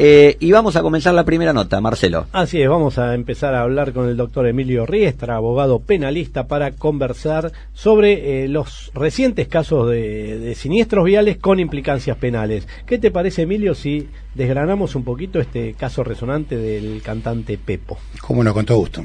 Y vamos a comenzar la primera nota, Marcelo. Así es, vamos a empezar a hablar con el doctor Emilio Riestra, abogado penalista, para conversar sobre los recientes casos de siniestros viales con implicancias penales. ¿Qué te parece, Emilio, si desgranamos un poquito este caso resonante del cantante Pepo? Cómo no, con todo gusto.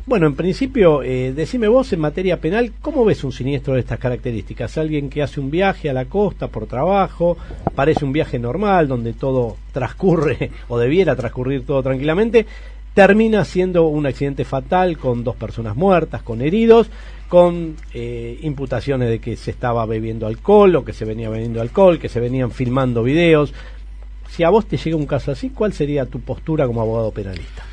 Bueno, en principio, decime vos en materia penal, ¿cómo ves un siniestro de estas características? Alguien que hace un viaje a la costa por trabajo, parece un viaje normal, donde todo transcurre, o debiera transcurrir todo tranquilamente, termina siendo un accidente fatal con 2 personas muertas, con heridos, con imputaciones de que se estaba bebiendo alcohol, o que se venía bebiendo alcohol, que se venían filmando videos. Si a vos te llega un caso así, ¿cuál sería tu postura como abogado penalista?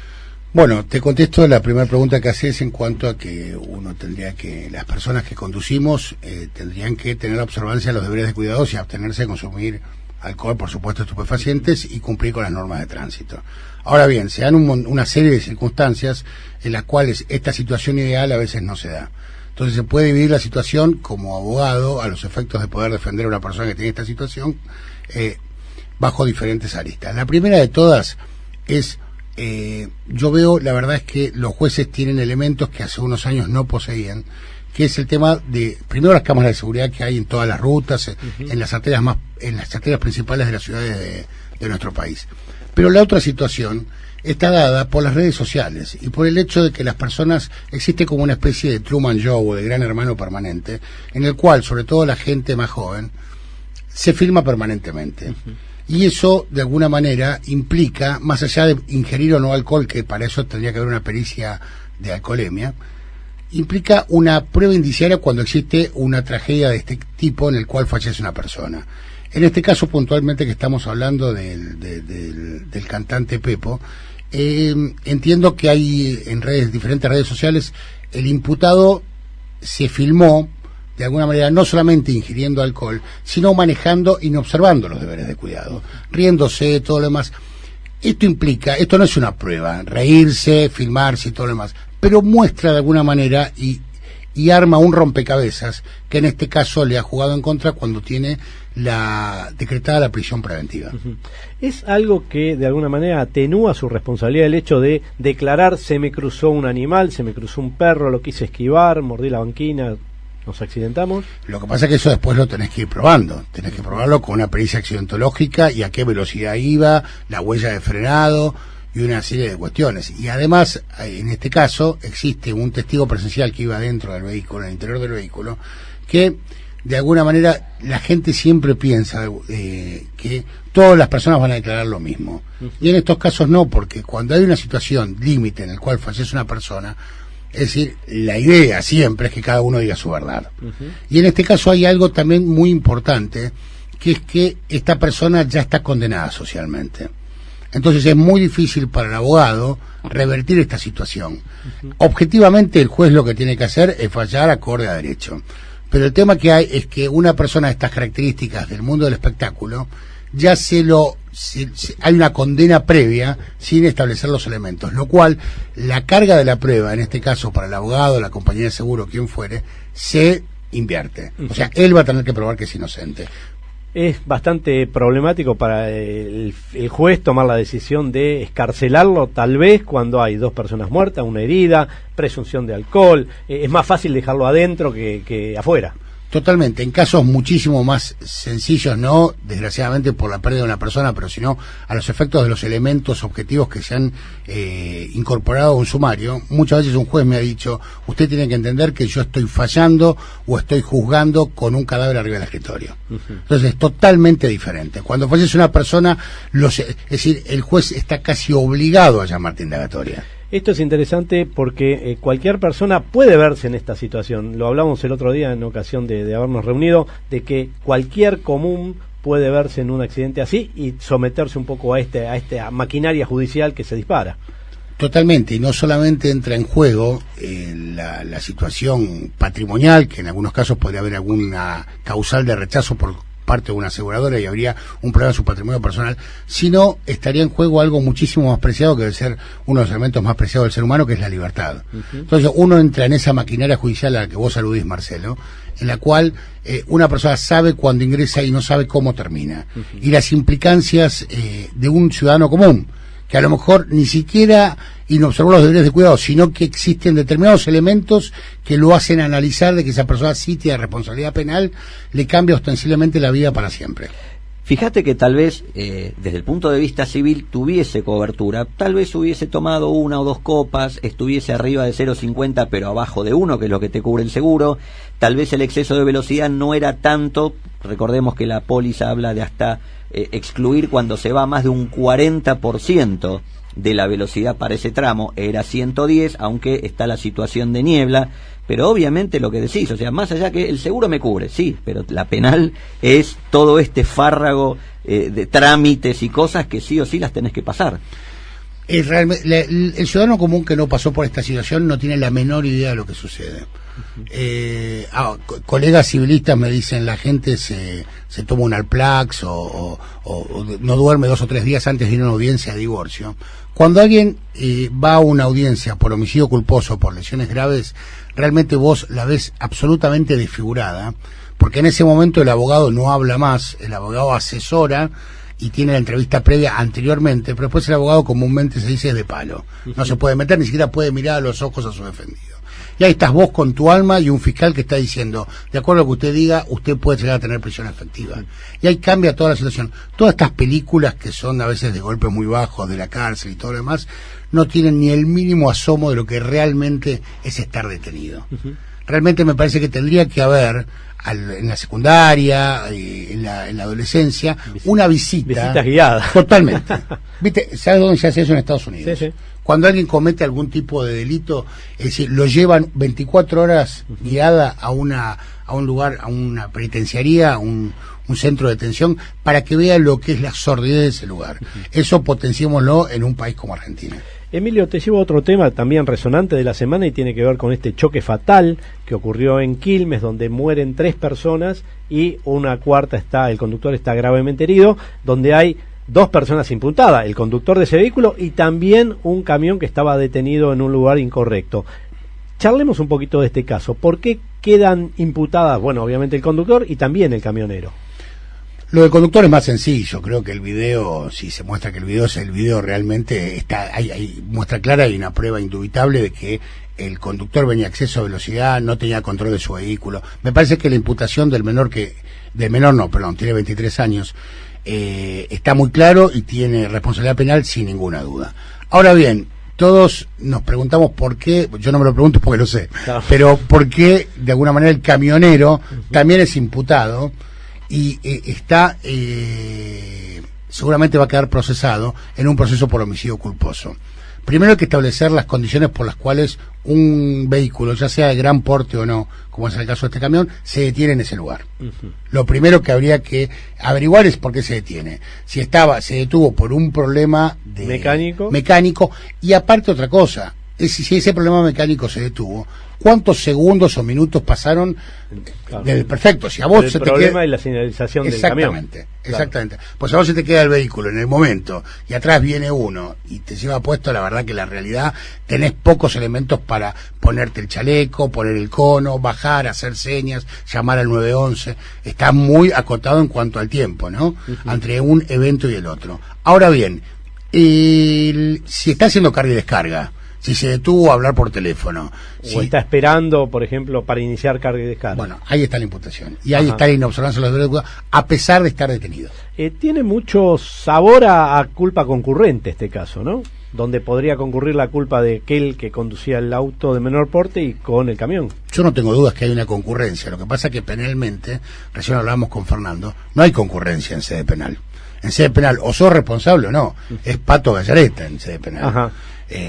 Bueno, te contesto la primera pregunta que haces en cuanto a que uno tendría que, las personas que conducimos tendrían que tener observancia de los deberes de cuidados y abstenerse de consumir alcohol, por supuesto estupefacientes, y cumplir con las normas de tránsito. Ahora bien, se dan una serie de circunstancias en las cuales esta situación ideal a veces no se da. Entonces se puede vivir la situación como abogado a los efectos de poder defender a una persona que tiene esta situación bajo diferentes aristas. La primera de todas es... yo veo, la verdad es que los jueces tienen elementos que hace unos años no poseían, que es el tema de, primero, las cámaras de seguridad que hay en todas las rutas, en las arterias principales de las ciudades de nuestro país. Pero la otra situación está dada por las redes sociales y por el hecho de que las personas, existe como una especie de Truman Show o de Gran Hermano permanente, en el cual, sobre todo la gente más joven, se filma permanentemente. Y eso, de alguna manera, implica, más allá de ingerir o no alcohol, que para eso tendría que haber una pericia de alcoholemia, implica una prueba indiciaria cuando existe una tragedia de este tipo en el cual fallece una persona. En este caso, puntualmente, que estamos hablando del cantante Pepo, entiendo que hay en diferentes redes sociales, el imputado se filmó de alguna manera, no solamente ingiriendo alcohol, sino manejando y no observando los deberes de cuidado, riéndose, todo lo demás. Esto no es una prueba, reírse, filmarse y todo lo demás, pero muestra de alguna manera y arma un rompecabezas que en este caso le ha jugado en contra cuando tiene decretada la prisión preventiva. ¿Es algo que de alguna manera atenúa su responsabilidad el hecho de declarar: se me cruzó un animal, se me cruzó un perro, lo quise esquivar, mordí la banquina, nos accidentamos? Lo que pasa es que eso después lo tenés que ir probando. Tenés que probarlo con una pericia accidentológica y a qué velocidad iba, la huella de frenado y una serie de cuestiones. Y además, en este caso, existe un testigo presencial que iba dentro del vehículo, en el interior del vehículo, que de alguna manera la gente siempre piensa que todas las personas van a declarar lo mismo. Y en estos casos no, porque cuando hay una situación límite en el cual fallece una persona, es decir, la idea siempre es que cada uno diga su verdad. Y en este caso hay algo también muy importante, que es que esta persona ya está condenada socialmente. Entonces es muy difícil para el abogado revertir esta situación. Objetivamente el juez lo que tiene que hacer es fallar acorde a derecho. Pero el tema que hay es que una persona de estas características del mundo del espectáculo ya hay una condena previa sin establecer los elementos, lo cual la carga de la prueba, en este caso para el abogado, la compañía de seguro, quien fuere, se invierte. O sea, él va a tener que probar que es inocente. Es bastante problemático para el juez tomar la decisión de excarcelarlo, tal vez cuando hay 2 personas muertas, una herida, presunción de alcohol. Es más fácil dejarlo adentro que afuera. Totalmente, en casos muchísimo más sencillos, no desgraciadamente por la pérdida de una persona, pero sino a los efectos de los elementos objetivos que se han incorporado a un sumario. Muchas veces un juez me ha dicho: usted tiene que entender que yo estoy fallando o estoy juzgando con un cadáver arriba del escritorio. Entonces es totalmente diferente. Cuando fallece una persona, es decir, el juez está casi obligado a llamarte indagatoria. Esto es interesante porque cualquier persona puede verse en esta situación. Lo hablamos el otro día en ocasión de habernos reunido, de que cualquier común puede verse en un accidente así y someterse un poco a esta maquinaria judicial que se dispara. Totalmente, y no solamente entra en juego la situación patrimonial, que en algunos casos podría haber alguna causal de rechazo por parte de una aseguradora y habría un problema de su patrimonio personal, sino estaría en juego algo muchísimo más preciado, que debe ser uno de los elementos más preciados del ser humano, que es la libertad. Entonces uno entra en esa maquinaria judicial a la que vos aludís, Marcelo, en la cual una persona sabe cuándo ingresa y no sabe cómo termina. Y las implicancias de un ciudadano común, que a lo mejor ni siquiera inobservó los deberes de cuidado, sino que existen determinados elementos que lo hacen analizar de que esa persona sí tiene responsabilidad penal, le cambia ostensiblemente la vida para siempre. Fíjate que tal vez, desde el punto de vista civil, tuviese cobertura, tal vez hubiese tomado 1 o 2 copas, estuviese arriba de 0,50 pero abajo de 1, que es lo que te cubre el seguro, tal vez el exceso de velocidad no era tanto, recordemos que la póliza habla de hasta excluir cuando se va más de un 40% de la velocidad para ese tramo, era 110, aunque está la situación de niebla, pero obviamente lo que decís, o sea, más allá que el seguro me cubre, sí, pero la penal es todo este fárrago de trámites y cosas que sí o sí las tenés que pasar. El ciudadano común que no pasó por esta situación no tiene la menor idea de lo que sucede. Colegas civilistas me dicen, la gente se toma un Alplax o no duerme 2 o 3 días antes de ir a una audiencia de divorcio. Cuando alguien va a una audiencia por homicidio culposo, por lesiones graves, realmente vos la ves absolutamente desfigurada, porque en ese momento el abogado no habla más, el abogado asesora y tiene la entrevista previa anteriormente, pero después el abogado comúnmente se dice de palo, no se puede meter, ni siquiera puede mirar a los ojos a su defendido. Y ahí estás vos con tu alma y un fiscal que está diciendo, de acuerdo a lo que usted diga, usted puede llegar a tener prisión efectiva. Y ahí cambia toda la situación. Todas estas películas que son a veces de golpes muy bajos, de la cárcel y todo lo demás, no tienen ni el mínimo asomo de lo que realmente es estar detenido. Realmente me parece que tendría que haber en la secundaria, en la adolescencia, una visita guiada. Totalmente. ¿Viste? ¿Sabes dónde se hace eso en Estados Unidos? Sí. Cuando alguien comete algún tipo de delito, es decir, lo llevan 24 horas guiada a un lugar, a una penitenciaría, a un centro de detención, para que vea lo que es la sordidez de ese lugar. Eso potenciémoslo en un país como Argentina. Emilio, te llevo a otro tema también resonante de la semana y tiene que ver con este choque fatal que ocurrió en Quilmes, donde mueren 3 personas y una cuarta el conductor está gravemente herido, donde hay 2 personas imputadas, el conductor de ese vehículo y también un camión que estaba detenido en un lugar incorrecto. Charlemos un poquito de este caso. ¿Por qué quedan imputadas, bueno, obviamente el conductor y también el camionero? Lo del conductor es más sencillo, creo que el video, si se muestra que el video realmente está, hay muestra clara y una prueba indubitable de que el conductor venía a exceso de velocidad, no tenía control de su vehículo. Me parece que la imputación tiene 23 años, está muy claro y tiene responsabilidad penal sin ninguna duda. Ahora bien, todos nos preguntamos por qué, yo no me lo pregunto porque lo sé, claro, pero por qué de alguna manera el camionero también es imputado y seguramente va a quedar procesado en un proceso por homicidio culposo. Primero hay que establecer las condiciones por las cuales un vehículo, ya sea de gran porte o no, como es el caso de este camión, se detiene en ese lugar. Lo primero que habría que averiguar es por qué se detiene. Si se detuvo por un problema mecánico, y aparte otra cosa, es si ese problema mecánico se detuvo, ¿cuántos segundos o minutos pasaron? Claro, perfecto, si a vos se te problema y la señalización del camión. Exactamente. Pues a vos se te queda el vehículo en el momento y atrás viene uno y te lleva puesto, la verdad que la realidad tenés pocos elementos para ponerte el chaleco, poner el cono, bajar, hacer señas, llamar al 911. Está muy acotado en cuanto al tiempo, ¿no? Entre un evento y el otro. Ahora bien, si está haciendo carga y descarga, si se detuvo a hablar por teléfono, o está esperando, por ejemplo, para iniciar carga y descarga. Bueno, ahí está la imputación. Y ahí está la inobservancia de los deberes de cuidado, a pesar de estar detenido. Tiene mucho sabor a culpa concurrente este caso, ¿no? Donde podría concurrir la culpa de aquel que conducía el auto de menor porte y con el camión. Yo no tengo dudas que hay una concurrencia. Lo que pasa es que penalmente, recién hablábamos con Fernando, no hay concurrencia en sede penal. En sede penal, o sos responsable o no. Es Pato Gallareta en sede penal. Ajá.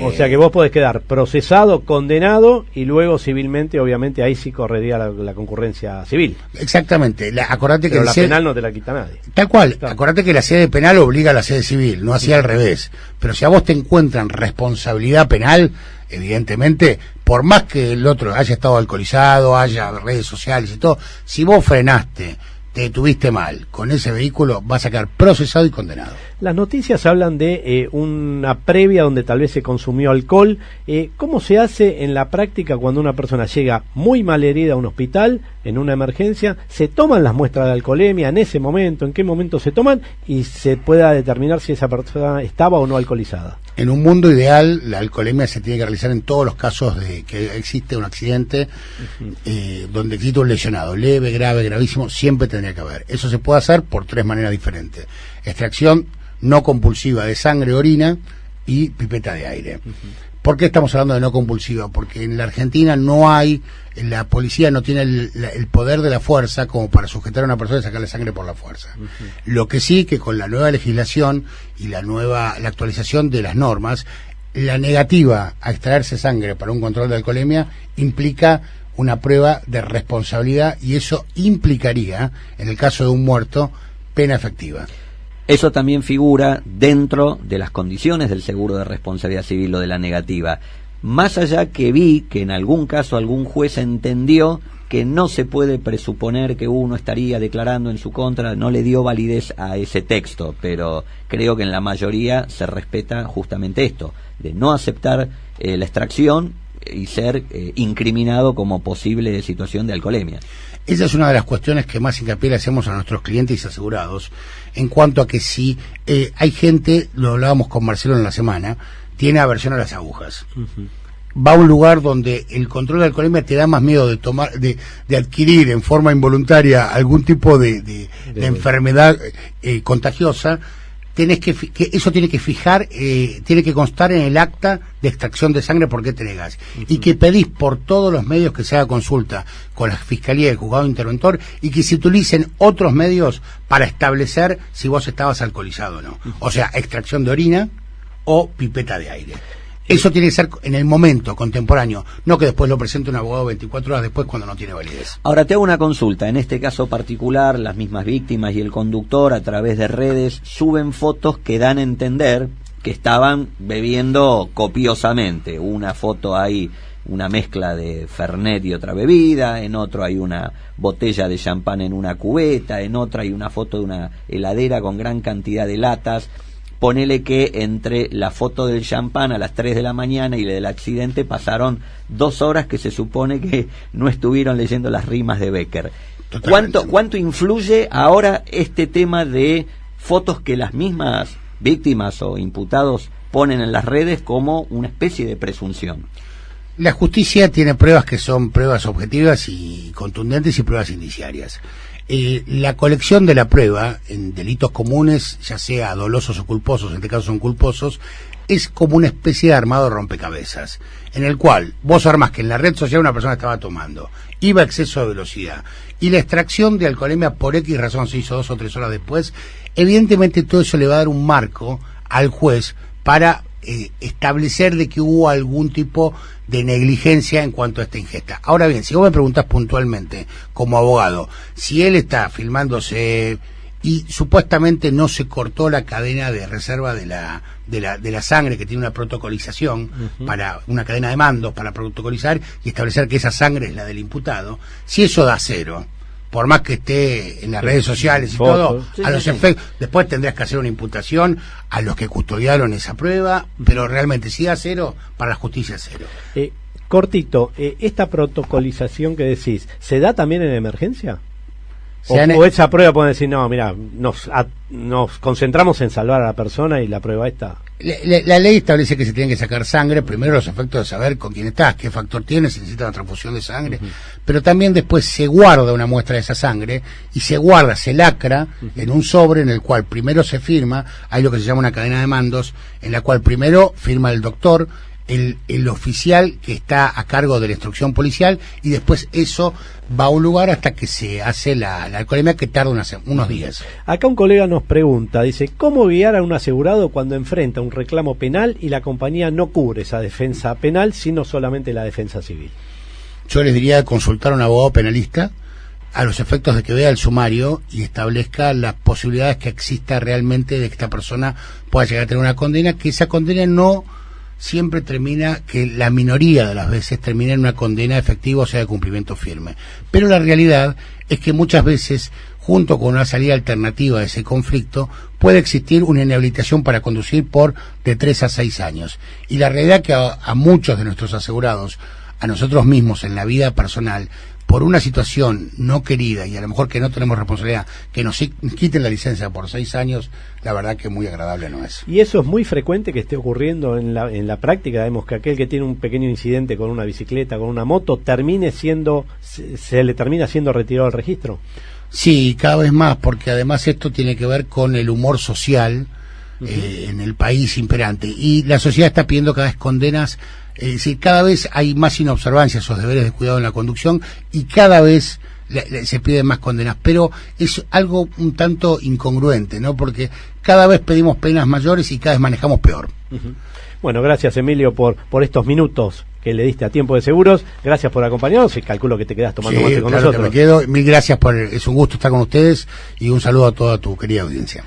O sea que vos podés quedar procesado, condenado y luego civilmente, obviamente ahí sí correría la concurrencia civil. Exactamente. Acordate pero que la penal no te la quita nadie. Tal cual. Claro. Acordate que la sede penal obliga a la sede civil, no así al revés. Pero si a vos te encuentran responsabilidad penal, evidentemente, por más que el otro haya estado alcoholizado, haya redes sociales y todo, si vos frenaste, te detuviste mal con ese vehículo, vas a quedar procesado y condenado. Las noticias hablan de una previa donde tal vez se consumió alcohol. ¿Cómo se hace en la práctica cuando una persona llega muy mal herida a un hospital, en una emergencia? ¿Se toman las muestras de alcoholemia en ese momento? ¿En qué momento se toman? Y se pueda determinar si esa persona estaba o no alcoholizada. En un mundo ideal, la alcoholemia se tiene que realizar en todos los casos de que existe un accidente, donde existe un lesionado, leve, grave, gravísimo, siempre tendría que haber. Eso se puede hacer por 3 maneras diferentes: extracción no compulsiva de sangre, orina y pipeta de aire. ¿Por qué estamos hablando de no compulsiva? Porque en la Argentina la policía no tiene el poder de la fuerza como para sujetar a una persona y sacarle sangre por la fuerza. Lo que sí, que con la nueva legislación y la actualización de las normas, la negativa a extraerse sangre para un control de alcoholemia implica una prueba de responsabilidad, y eso implicaría, en el caso de un muerto, pena efectiva. Eso también figura dentro de las condiciones del seguro de responsabilidad civil o de la negativa. Más allá que vi que en algún caso algún juez entendió que no se puede presuponer que uno estaría declarando en su contra, no le dio validez a ese texto, pero creo que en la mayoría se respeta justamente esto, de no aceptar la extracción y ser incriminado como posible situación de alcoholemia. Esa es una de las cuestiones que más hincapié le hacemos a nuestros clientes y asegurados, en cuanto a que si hay gente, lo hablábamos con Marcelo en la semana, tiene aversión a las agujas. Va a un lugar donde el control de alcoholemia te da más miedo de adquirir en forma involuntaria algún tipo de enfermedad contagiosa. Eso tiene que fijar, tiene que constar en el acta de extracción de sangre por qué te negas, y que pedís por todos los medios que se haga consulta con la Fiscalía y el Juzgado Interventor, y que se utilicen otros medios para establecer si vos estabas alcoholizado o no. O sea, extracción de orina o pipeta de aire. Eso tiene que ser en el momento contemporáneo, no que después lo presente un abogado 24 horas después cuando no tiene validez. Ahora te hago una consulta. En este caso particular, las mismas víctimas y el conductor a través de redes suben fotos que dan a entender que estaban bebiendo copiosamente. Una foto hay una mezcla de Fernet y otra bebida, en otro hay una botella de champán en una cubeta, en otra hay una foto de una heladera con gran cantidad de latas. Ponele que entre la foto del champán a las 3 de la mañana y la del accidente pasaron 2 horas que se supone que no estuvieron leyendo las rimas de Becker. ¿Cuánto influye ahora este tema de fotos que las mismas víctimas o imputados ponen en las redes como una especie de presunción? La justicia tiene pruebas que son pruebas objetivas y contundentes y pruebas indiciarias. La colección de la prueba en delitos comunes, ya sea dolosos o culposos, en este caso son culposos, es como una especie de armado rompecabezas, en el cual vos armás que en la red social una persona estaba tomando, iba a exceso de velocidad, y la extracción de alcoholemia por X razón se hizo 2 o 3 horas después. Evidentemente todo eso le va a dar un marco al juez para establecer de que hubo algún tipo de negligencia en cuanto a esta ingesta. Ahora bien, si vos me preguntás puntualmente como abogado, si él está filmándose y supuestamente no se cortó la cadena de reserva de la sangre, que tiene una protocolización, para una cadena de mandos para protocolizar y establecer que esa sangre es la del imputado, si eso da 0, por más que esté en las redes sociales y todo, a los efectos, después tendrías que hacer una imputación a los que custodiaron esa prueba, pero realmente si da 0, para la justicia es 0. Cortito, esta protocolización que decís, ¿se da también en emergencia? O esa prueba pueden decir, no, mira, nos concentramos en salvar a la persona y la prueba está. La ley establece que se tienen que sacar sangre, primero los efectos de saber con quién estás, qué factor tienes, si necesitas una transfusión de sangre, pero también después se guarda una muestra de esa sangre y se lacra en un sobre en el cual primero se firma, hay lo que se llama una cadena de mandos, en la cual primero firma el doctor, el oficial que está a cargo de la instrucción policial, y después eso va a un lugar hasta que se hace la alcoholemia, que tarda unos días. Acá un colega nos pregunta, dice, ¿cómo guiar a un asegurado cuando enfrenta un reclamo penal y la compañía no cubre esa defensa penal, sino solamente la defensa civil? Yo les diría consultar a un abogado penalista a los efectos de que vea el sumario y establezca las posibilidades que exista realmente de que esta persona pueda llegar a tener una condena, que esa condena no siempre termina, que la minoría de las veces termina en una condena efectiva, o sea, de cumplimiento firme. Pero la realidad es que muchas veces junto con una salida alternativa de ese conflicto, puede existir una inhabilitación para conducir por de 3 a 6 años. Y la realidad que a muchos de nuestros asegurados, a nosotros mismos en la vida personal, por una situación no querida y a lo mejor que no tenemos responsabilidad, que nos quiten la licencia por 6 años, la verdad que muy agradable no es. Y eso es muy frecuente que esté ocurriendo en la práctica. Vemos que aquel que tiene un pequeño incidente con una bicicleta, con una moto, se le termina siendo retirado del registro. Sí, cada vez más, porque además esto tiene que ver con el humor social en el país imperante. Y la sociedad está pidiendo cada vez condenas. Es decir, cada vez hay más inobservancia a esos deberes de cuidado en la conducción y cada vez se piden más condenas, pero es algo un tanto incongruente, ¿no? Porque cada vez pedimos penas mayores y cada vez manejamos peor. Bueno, gracias Emilio por estos minutos que le diste a Tiempo de Seguros. Gracias por acompañarnos y calculo que te quedas tomando mate con nosotros. Que me quedo. Mil gracias es un gusto estar con ustedes y un saludo a toda tu querida audiencia.